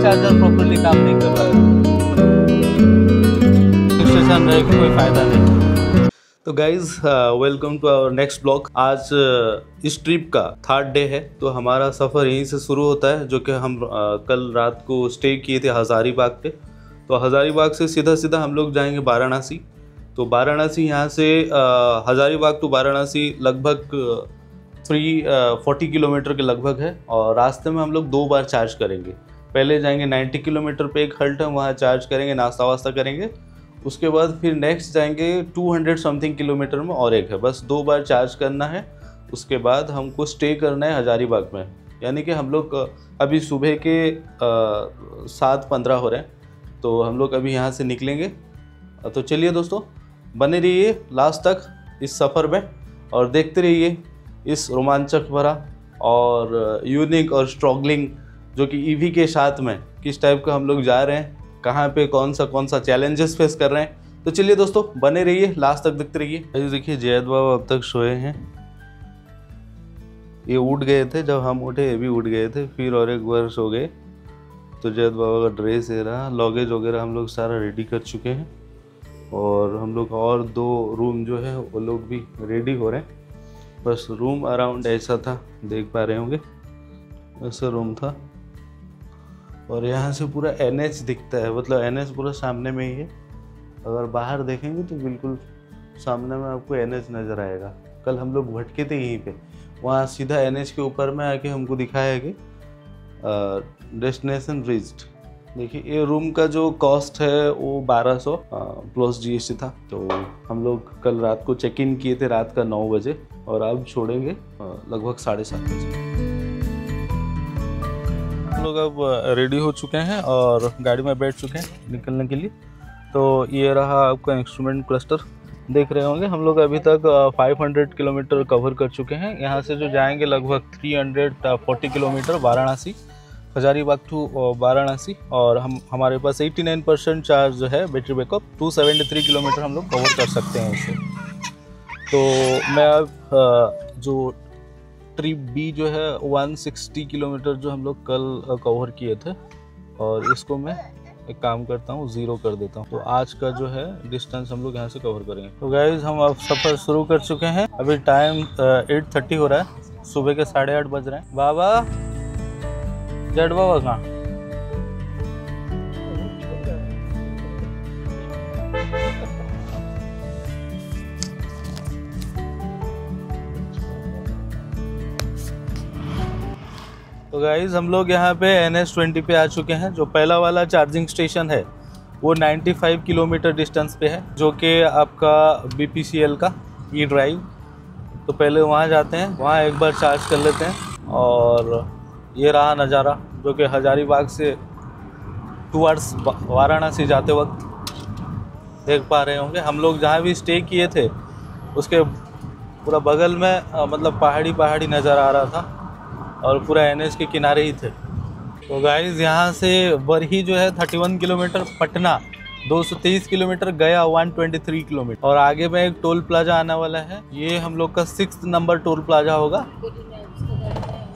Charger properly काम नहीं कर रहा है, स्टेशन रहे कोई फायदा नहीं। तो guys welcome to our next blog. आज इस ट्रिप का 3rd डे है, तो हमारा सफ़र यहीं से शुरू होता है, जो कि हम कल रात को स्टे किए थे हज़ारीबाग पे। तो हज़ारीबाग से सीधा सीधा हम लोग जाएंगे वाराणसी। तो वाराणसी यहाँ से हज़ारीबाग टू वाराणसी लगभग 40 किलोमीटर के लगभग है, और रास्ते में हम लोग 2 बार चार्ज करेंगे। पहले जाएंगे 90 किलोमीटर पे एक हल्ट है, वहाँ चार्ज करेंगे, नाश्ता वास्ता करेंगे। उसके बाद फिर नेक्स्ट जाएंगे 200 समथिंग किलोमीटर में और एक है, बस 2 बार चार्ज करना है। उसके बाद हमको स्टे करना है हज़ारीबाग में। यानी कि हम लोग अभी सुबह के 7:15 हो रहे हैं, तो हम लोग अभी यहाँ से निकलेंगे। तो चलिए दोस्तों, बने रहिए लास्ट तक इस सफ़र में और देखते रहिए इस रोमांचक भरा और यूनिक और स्ट्रगलिंग जो कि ईवी के साथ में किस टाइप का हम लोग जा रहे हैं, कहाँ पे कौन सा चैलेंजेस फेस कर रहे हैं। तो चलिए दोस्तों, बने रहिए लास्ट तक देखते रहिए। देखिए जयद बाबा अब तक सोए हैं, ये उठ गए थे, जब हम उठे ये भी उठ गए थे, फिर और एक बार सो गए। तो जयद बाबा का ड्रेस है रहा, लगेज वगैरह हम लोग सारा रेडी कर चुके हैं, और हम लोग और 2 रूम जो है वो लोग भी रेडी हो रहे हैं। बस रूम अराउंड ऐसा था, देख पा रहे होंगे, ऐसा रूम था। और यहाँ से पूरा NH दिखता है, मतलब NH पूरा सामने में ही है। अगर बाहर देखेंगे तो बिल्कुल सामने में आपको NH नज़र आएगा। कल हम लोग भटके थे यहीं पे, वहाँ सीधा NH के ऊपर में आके हमको दिखाया कि डेस्टिनेशन रीच्ड। देखिए ये रूम का जो कॉस्ट है वो 1200 प्लस GST था। तो हम लोग कल रात को चेक इन किए थे रात का 9 बजे, और अब छोड़ेंगे लगभग 7:30 बजे। हम लोग अब रेडी हो चुके हैं और गाड़ी में बैठ चुके हैं निकलने के लिए। तो ये रहा आपका इंस्ट्रूमेंट क्लस्टर, देख रहे होंगे। हम लोग अभी तक 500 किलोमीटर कवर कर चुके हैं। यहाँ से जो जाएंगे लगभग 340 किलोमीटर वाराणसी, हज़ारीबाग टू वाराणसी। और हमारे पास 89% चार्ज जो है बैटरी बैकअप, 273 किलोमीटर हम लोग कवर कर सकते हैं इसे। तो मैं अब जो ट्रिप बी जो है 160 किलोमीटर जो हम लोग कल कवर किए थे, और इसको मैं एक काम करता हूँ 0 कर देता हूँ। तो आज का जो है डिस्टेंस हम लोग यहाँ से कवर करेंगे। तो गाइज हम अब सफ़र शुरू कर चुके हैं। अभी टाइम 8:30 हो रहा है, सुबह के 8:30 बज रहे हैं। बाबा जड बाबा कहाँ? तो गाइज हम लोग यहाँ पे NH20 पे आ चुके हैं। जो पहला वाला चार्जिंग स्टेशन है वो 95 किलोमीटर डिस्टेंस पे है, जो कि आपका BPCL का E-ड्राइव। तो पहले वहाँ जाते हैं, वहाँ एक बार चार्ज कर लेते हैं। और ये रहा नज़ारा जो कि हज़ारीबाग से टूवर्ड्स वाराणसी जाते वक्त देख पा रहे होंगे। हम लोग जहाँ भी स्टे किए थे उसके पूरा बगल में मतलब पहाड़ी नज़र आ रहा था, और पूरा NH के किनारे ही थे। तो गाइज यहाँ से बरही जो है 31 किलोमीटर, पटना 223 किलोमीटर, गया 123 किलोमीटर, और आगे में एक टोल प्लाजा आने वाला है। ये हम लोग का 6th नंबर टोल प्लाजा होगा,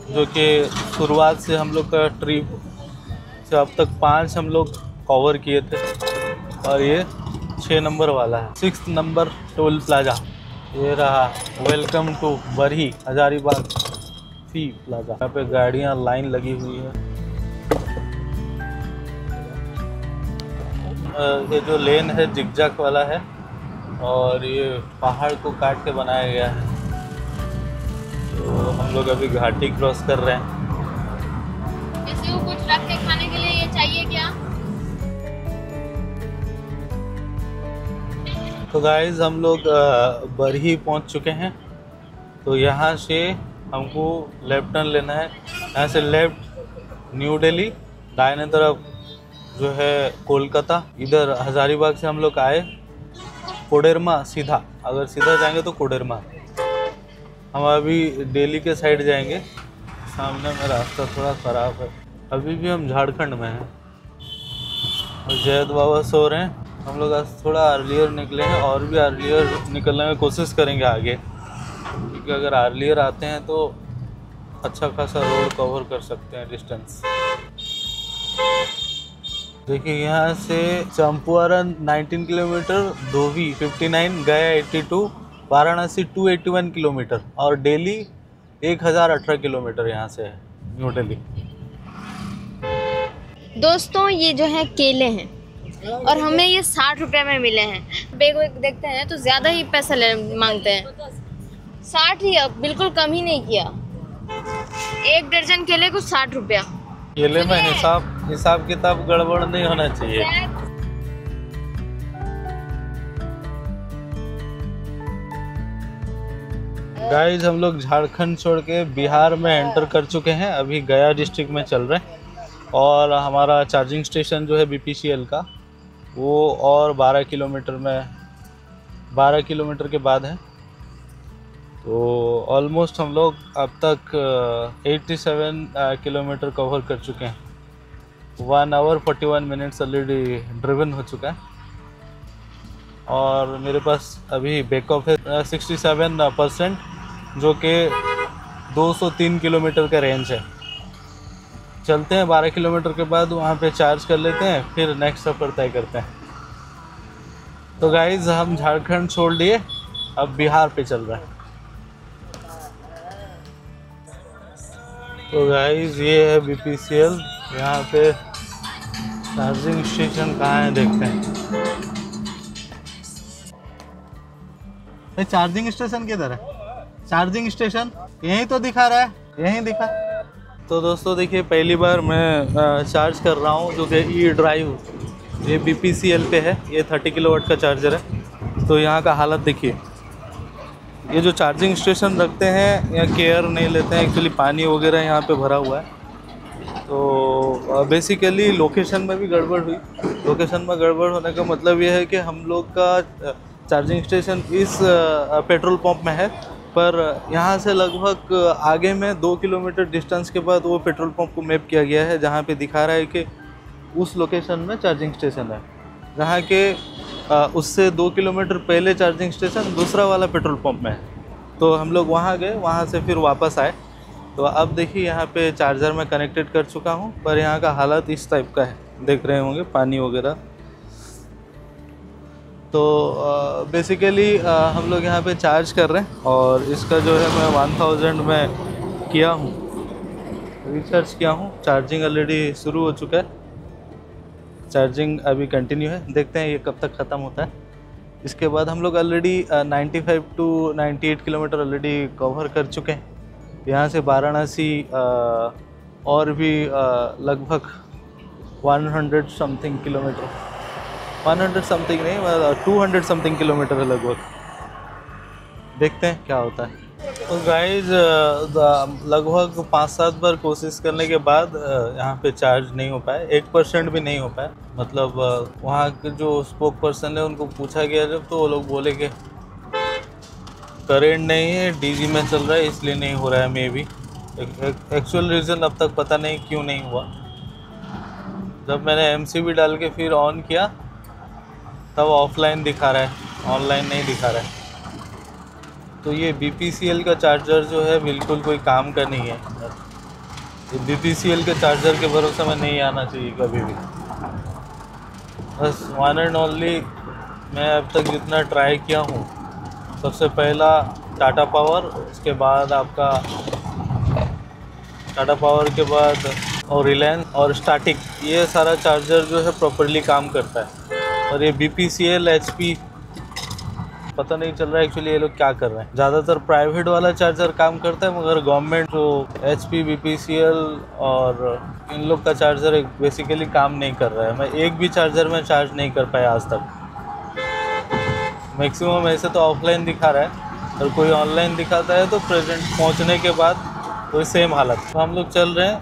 जो कि शुरुआत से हम लोग का ट्रिप से अब तक 5 हम लोग कवर किए थे, और ये 6 नंबर वाला है, 6th नंबर टोल प्लाजा। ये रहा, welcome to Barhi Hazaribagh plaza. यहाँ पे गाड़ियाँ लाइन लगी हुई है। ये जो लेन है जिगजैग वाला है, और ये पहाड़ को काट के बनाया गया है। तो हम लोग अभी घाटी क्रॉस कर रहे हैं। किसी को कुछ रख के खाने के लिए ये चाहिए क्या? तो गाइज हम लोग बरही पहुंच चुके हैं। तो यहाँ से हमको लेफ्ट टर्न लेना है। यहाँ से लेफ्ट न्यू दिल्ली, दाहिने तरफ जो है कोलकाता। इधर हज़ारीबाग से हम लोग आए कोडरमा, सीधा अगर सीधा जाएंगे तो कोडरमा। हम अभी दिल्ली के साइड जाएंगे। सामने में रास्ता थोड़ा ख़राब है, अभी भी हम झारखंड में हैं। और जयद बाबा सो रहे हैं। हम लोग आज थोड़ा अर्लियर निकले हैं, और भी अर्लियर निकलने की कोशिश करेंगे आगे, क्योंकि अगर अर्लियर आते हैं तो अच्छा खासा रोड कवर कर सकते हैं डिस्टेंस। देखिए यहाँ से चंपारण 19 किलोमीटर, धोबी 59, गया 82, वाराणसी 281 किलोमीटर और दिल्ली 1018 किलोमीटर यहाँ से है, न्यू दिल्ली। दोस्तों ये जो है केले हैं और हमें ये 60 रुपए में मिले हैं। बैग वैग देखते हैं तो ज़्यादा ही पैसा मांगते हैं, 60 ही, अब बिल्कुल कम ही नहीं किया। 1 दर्जन केले को 60 रुपया। केले में हिसाब किताब गड़बड़ नहीं होना चाहिए। गाइस हम लोग झारखंड छोड़ के बिहार में एंटर कर चुके हैं, अभी गया डिस्ट्रिक्ट में चल रहे हैं और हमारा चार्जिंग स्टेशन जो है BPCL का वो और 12 किलोमीटर के बाद है। तो ऑलमोस्ट हम लोग अब तक 87 किलोमीटर कवर कर चुके हैं। 1 आवर 41 मिनट्स ऑलरेडी ड्रिवन हो चुका है और मेरे पास अभी बैकअप है 67%, जो कि 203 किलोमीटर का रेंज है। चलते हैं 12 किलोमीटर के बाद वहाँ पे चार्ज कर लेते हैं, फिर नेक्स्ट सफ़र तय करते हैं। तो गाइज हम झारखंड छोड़ लिए, अब बिहार पे चल रहा है। तो गाइज ये है BPCL, यहाँ पे चार्जिंग स्टेशन कहाँ है देखते हैं। चार्जिंग स्टेशन किधर है? चार्जिंग स्टेशन यहीं तो दिखा रहा है, यहीं दिखा। तो दोस्तों देखिए पहली बार मैं चार्ज कर रहा हूँ, जो कि E-ड्राइव, ये BPCL पे है। ये 30 किलोवाट का चार्जर है। तो यहाँ का हालत देखिए, ये जो चार्जिंग स्टेशन रखते हैं यहाँ केयर नहीं लेते हैं, एक्चुअली पानी वगैरह यहाँ पे भरा हुआ है। तो बेसिकली लोकेशन में भी गड़बड़ हुई। लोकेशन में गड़बड़ होने का मतलब ये है कि हम लोग का चार्जिंग स्टेशन इस पेट्रोल पंप में है, पर यहाँ से लगभग आगे में 2 किलोमीटर डिस्टेंस के बाद वो पेट्रोल पंप को मैप किया गया है, जहाँ पे दिखा रहा है कि उस लोकेशन में चार्जिंग स्टेशन है। जहाँ के उससे 2 किलोमीटर पहले चार्जिंग स्टेशन दूसरा वाला पेट्रोल पंप में है। तो हम लोग वहाँ गए, वहाँ से फिर वापस आए। तो अब देखिए यहाँ पे चार्जर में कनेक्टेड कर चुका हूँ, पर यहाँ का हालत इस टाइप का है, देख रहे होंगे पानी वगैरह। तो बेसिकली हम लोग यहाँ पे चार्ज कर रहे हैं और इसका जो है मैं 1000 में किया हूँ, रिचार्ज किया हूँ। चार्जिंग ऑलरेडी शुरू हो चुका है, चार्जिंग अभी कंटिन्यू है, देखते हैं ये कब तक ख़त्म होता है। इसके बाद हम लोग already 95 to 98 kilometre already cover कर चुके हैं। यहाँ से वाराणसी और भी लगभग 100 समथिंग किलोमीटर, 100 समथिंग नहीं, 200 समथिंग किलोमीटर है लगभग। देखते हैं क्या होता है। तो गाइज लगभग 5-7 बार कोशिश करने के बाद यहाँ पे चार्ज नहीं हो पाया, 1% भी नहीं हो पाया। मतलब वहाँ के जो स्पोक पर्सन है उनको पूछा गया जब, तो वो लोग बोले कि करेंट नहीं है, डीजी में चल रहा है, इसलिए नहीं हो रहा है। मे बी एक्चुअल रीज़न अब तक पता नहीं क्यों नहीं हुआ। जब मैंने MCB डाल के फिर ऑन किया तब ऑफलाइन दिखा रहा है, ऑनलाइन नहीं दिखा रहा है। तो ये BPCL का चार्जर जो है बिल्कुल कोई काम का नहीं है। तो BPCL के चार्जर के भरोसे में नहीं आना चाहिए कभी भी। बस वन एंड ओनली मैं अब तक जितना ट्राई किया हूँ, सबसे पहला टाटा पावर, उसके बाद आपका टाटा पावर के बाद और रिलायंस और स्टैटिक, ये सारा चार्जर जो है प्रॉपर्ली काम करता है। और ये BPCL HP पता नहीं चल रहा है एक्चुअली ये लोग क्या कर रहे हैं। ज़्यादातर प्राइवेट वाला चार्जर काम करता है, मगर गवर्नमेंट जो HP BPCL और इन लोग का चार्जर बेसिकली काम नहीं कर रहा है। मैं एक भी चार्जर में चार्ज नहीं कर पाया आज तक। मैक्सिमम ऐसे तो ऑफलाइन दिखा रहा है, और कोई ऑनलाइन दिखाता है तो प्रेजेंट पहुंचने के बाद तो सेम हालत। तो हम लोग चल रहे हैं,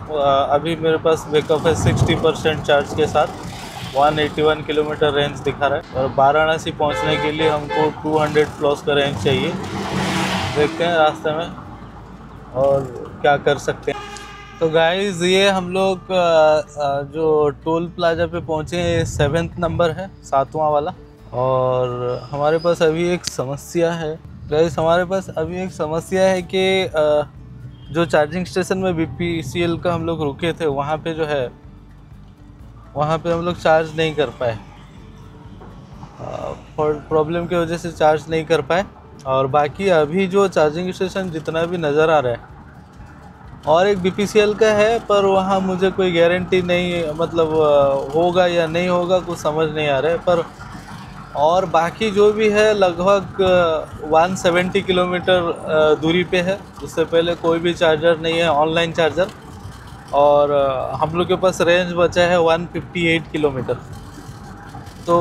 अभी मेरे पास बैकअप है 60% चार्ज के साथ, 181 किलोमीटर रेंज दिखा रहा है। और वाराणसी पहुंचने के लिए हमको 200 प्लस का रेंज चाहिए। देखते हैं रास्ते में और क्या कर सकते हैं। तो गाइस ये हम लोग जो टोल प्लाजा पे पहुंचे हैं, 7th नंबर है, 7वां वाला। और हमारे पास अभी एक समस्या है गाइस, हमारे पास अभी एक समस्या है कि जो चार्जिंग स्टेशन में BPCL का हम लोग रुके थे, वहाँ पे जो है वहाँ पे हम लोग चार्ज नहीं कर पाए, प्रॉब्लम की वजह से चार्ज नहीं कर पाए। और बाकी अभी जो चार्जिंग स्टेशन जितना भी नज़र आ रहा है, और एक BPCL का है, पर वहाँ मुझे कोई गारंटी नहीं, मतलब होगा या नहीं होगा कुछ समझ नहीं आ रहा है। पर और बाकी जो भी है लगभग 170 किलोमीटर दूरी पे है। उससे पहले कोई भी चार्जर नहीं है, ऑनलाइन चार्जर। और हम लोग के पास रेंज बचा है 158 किलोमीटर। तो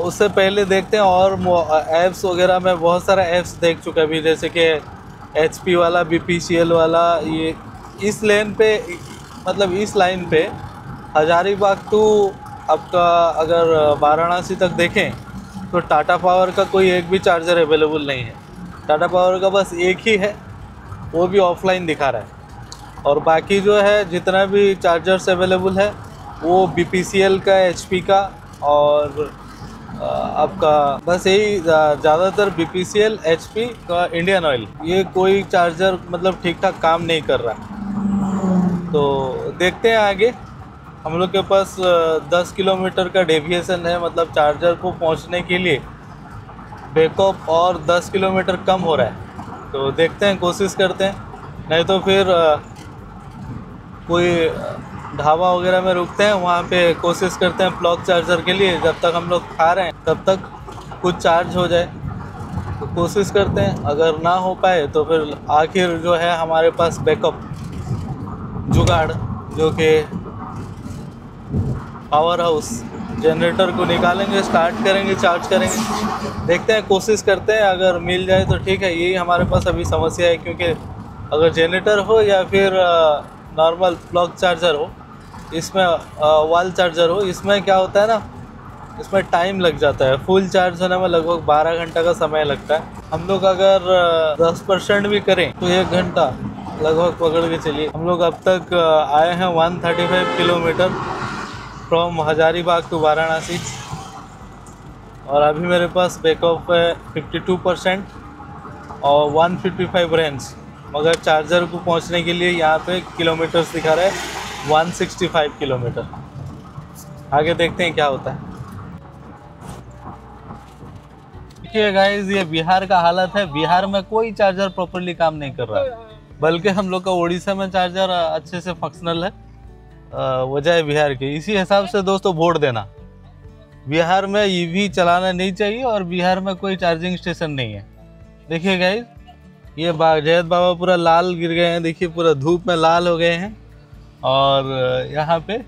उससे पहले देखते हैं। और ऐप्स वगैरह में बहुत सारा ऐप्स देख चुका अभी, जैसे कि HP वाला, BPCL वाला। ये इस लेन पे, मतलब इस लाइन पे हजारीबाग टू आपका अगर वाराणसी तक देखें तो टाटा पावर का कोई एक भी चार्जर अवेलेबल नहीं है। टाटा पावर का बस एक ही है, वो भी ऑफलाइन दिखा रहा है। और बाकी जो है जितना भी चार्जर्स अवेलेबल है वो BPCL का, HP का और आपका बस यही ज़्यादातर BPCL, HP का, इंडियन ऑयल, ये कोई चार्जर मतलब ठीक ठाक काम नहीं कर रहा। तो देखते हैं आगे। हम लोग के पास 10 किलोमीटर का डेविएशन है, मतलब चार्जर को पहुंचने के लिए बैकअप और 10 किलोमीटर कम हो रहा है। तो देखते हैं, कोशिश करते हैं, नहीं तो फिर कोई ढाबा वगैरह में रुकते हैं, वहाँ पे कोशिश करते हैं प्लग चार्जर के लिए। जब तक हम लोग खा रहे हैं तब तक कुछ चार्ज हो जाए, तो कोशिश करते हैं। अगर ना हो पाए तो फिर आखिर जो है हमारे पास बैकअप जुगाड़, जो कि पावर हाउस, जनरेटर को निकालेंगे, स्टार्ट करेंगे, चार्ज करेंगे। देखते हैं, कोशिश करते हैं, अगर मिल जाए तो ठीक है। यही हमारे पास अभी समस्या है, क्योंकि अगर जनरेटर हो या फिर नॉर्मल प्लग चार्जर हो, इसमें वॉल चार्जर हो, इसमें क्या होता है ना, इसमें टाइम लग जाता है। फुल चार्ज होने में लगभग 12 घंटा का समय लगता है। हम लोग अगर 10% भी करें तो 1 घंटा लगभग पकड़ के चलिए। हम लोग अब तक आए हैं 135 kilometre from Hazaribagh to Varanasi, और अभी मेरे पास बैकअप है 52% और 155 रेंज। मगर चार्जर को पहुंचने के लिए यहाँ पे किलोमीटर्स दिखा रहा है 165 किलोमीटर। आगे देखते हैं क्या होता है। देखिए गाइस, ये बिहार का हालत है। बिहार में कोई चार्जर प्रॉपर्ली काम नहीं कर रहा है, बल्कि हम लोग का उड़ीसा में चार्जर अच्छे से फंक्शनल है, वजह है बिहार की। इसी हिसाब से दोस्तों वोट देना। बिहार में EV चलाना नहीं चाहिए और बिहार में कोई चार्जिंग स्टेशन नहीं है। देखिए गाइस, ये जयत बाबा पूरा लाल गिर गए हैं, देखिए पूरा धूप में लाल हो गए हैं। और यहाँ पे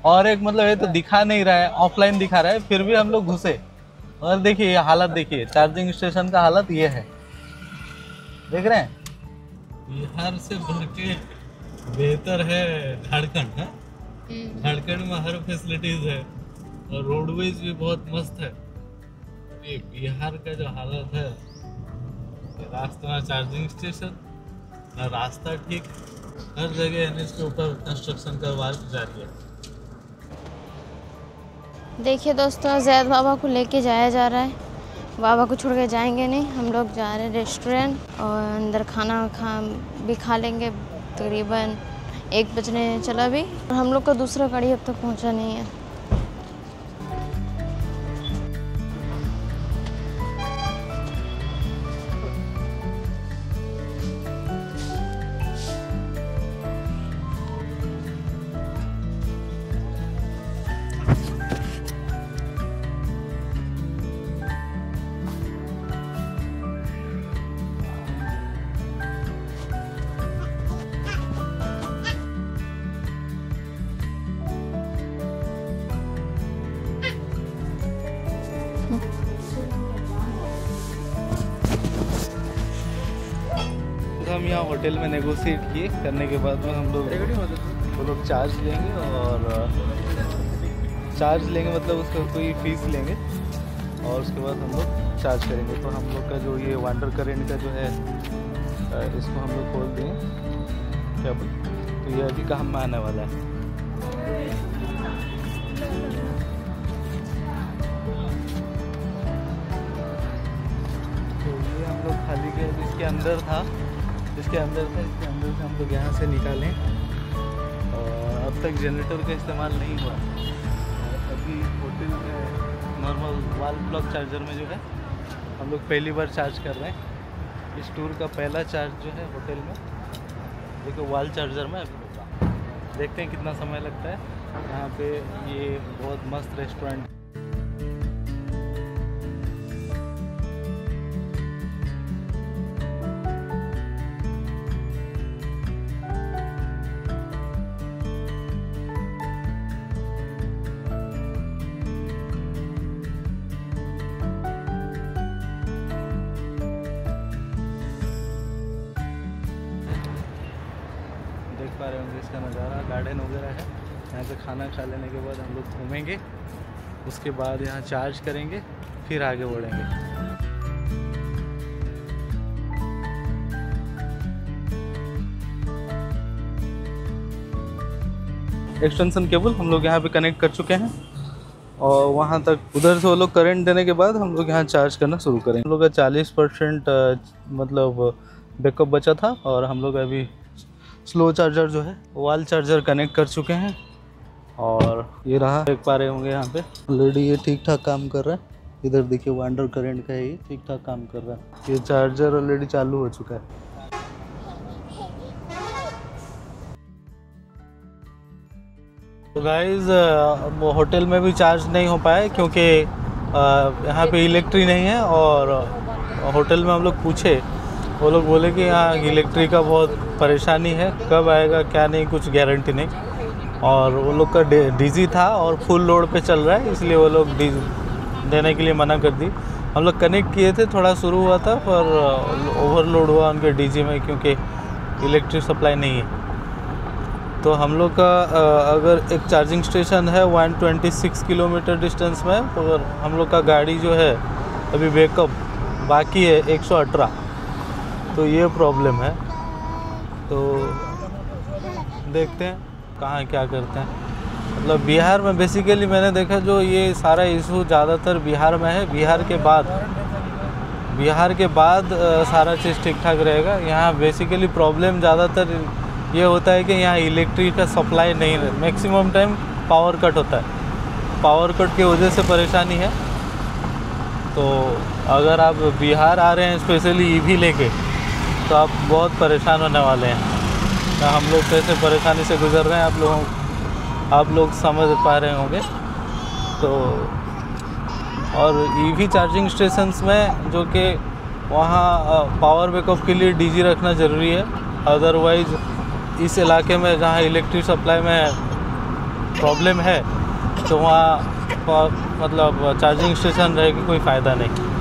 और एक, मतलब ये तो दिखा नहीं रहा है, ऑफलाइन दिखा रहा है, फिर भी हम लोग घुसे। और देखिए ये हालत, देखिए चार्जिंग स्टेशन का हालत ये है, देख रहे हैं। बिहार से बढ़ के बेहतर है झारखंड है। झारखंड में हर फैसिलिटीज है और रोडवेज भी बहुत मस्त है। ये बिहार का जो हालत है, रास्ता ना चार्जिंग स्टेशन, ना रास्ता ठीक, हर जगह NH के ऊपर कंस्ट्रक्शन करवा जा रही है। देखिए दोस्तों, जैद बाबा को लेके जाया जा रहा है। बाबा को छोड़ के जाएंगे नहीं, हम लोग जा रहे हैं रेस्टोरेंट, और अंदर खाना भी खा लेंगे। तकरीबन 1 बजने चला भी, और हम लोग का दूसरा गाड़ी अब तक पहुंचा नहीं है। हम यहाँ होटल में नेगोशिएट किए, करने के बाद में हम लोग वो लोग चार्ज लेंगे, और चार्ज लेंगे मतलब उसका कोई फीस लेंगे, और उसके बाद हम लोग चार्ज करेंगे। तो हम लोग का जो ये वांडर करेंट का जो है, इसको हम लोग खोल देंगे केबल, तो ये अभी काम में आने वाला है। तो ये हम लोग खाली के इसके अंदर था, इसके अंदर से हम लोग यहाँ से निकालें। और अब तक जनरेटर का इस्तेमाल नहीं हुआ, कि होटल नॉर्मल वाल प्लग चार्जर में जो है हम लोग पहली बार चार्ज कर रहे हैं। इस टूर का पहला चार्ज जो है होटल में देखो वाल चार्जर में अभी होगा। देखते हैं कितना समय लगता है। यहाँ पे ये बहुत मस्त रेस्टोरेंट। देख पा रहे होंगे इसका नज़ारा, गार्डन वगैरह है। यहाँ पे खाना खा लेने के बाद हम लोग घूमेंगे, उसके बाद यहाँ चार्ज करेंगे, फिर आगे बढ़ेंगे। एक्सटेंशन केबल हम लोग यहाँ पे कनेक्ट कर चुके हैं और वहाँ तक उधर से वो लोग करंट देने के बाद हम लोग यहाँ चार्ज करना शुरू करेंगे। हम लोग का 40% मतलब बैकअप बचा था और हम लोग अभी स्लो चार्जर जो है वाल चार्जर कनेक्ट कर चुके हैं और ये रहा। देख पा रहे होंगे यहाँ पे ऑलरेडी ये ठीक ठाक काम कर रहा है। इधर देखिए वो अंडर करंट का है, ये ठीक ठाक काम कर रहा है। ये चार्जर ऑलरेडी चालू हो चुका है। तो गाइज होटल में भी चार्ज नहीं हो पाए क्योंकि यहाँ पे इलेक्ट्रिक नहीं है और होटल में हम लोग पूछे, वो लोग बोले कि यहाँ इलेक्ट्रिक का बहुत परेशानी है, कब आएगा क्या नहीं कुछ गारंटी नहीं। और वो लोग का डीजी था और फुल लोड पे चल रहा है, इसलिए वो लोग देने के लिए मना कर दी। हम लोग कनेक्ट किए थे, थोड़ा शुरू हुआ था पर ओवरलोड हुआ उनके डीजी में क्योंकि इलेक्ट्रिक सप्लाई नहीं है। तो हम लोग का अगर एक चार्जिंग स्टेशन है 126 किलोमीटर डिस्टेंस में, और हम लोग का गाड़ी जो है अभी बैकअप बाकी है 118। तो ये प्रॉब्लम है। तो देखते हैं कहाँ क्या करते हैं। मतलब बिहार में बेसिकली मैंने देखा जो ये सारा इशू ज़्यादातर बिहार में है। बिहार के बाद सारा चीज़ ठीक ठाक रहेगा। यहाँ बेसिकली प्रॉब्लम ज़्यादातर ये होता है कि यहाँ इलेक्ट्रिक का सप्लाई नहीं है। मैक्सिमम टाइम पावर कट होता है, पावर कट की वजह से परेशानी है। तो अगर आप बिहार आ रहे हैं स्पेशली ईवी लेके, तो आप बहुत परेशान होने वाले हैं। हम लोग कैसे परेशानी से गुजर रहे हैं आप लोग समझ पा रहे होंगे। तो और ईवी चार्जिंग स्टेशंस में जो कि वहाँ पावर बैकअप के लिए डीजी रखना ज़रूरी है। अदरवाइज़ इस इलाके में जहाँ इलेक्ट्रिक सप्लाई में प्रॉब्लम है तो वहाँ मतलब चार्जिंग स्टेशन रहे कि कोई फ़ायदा नहीं।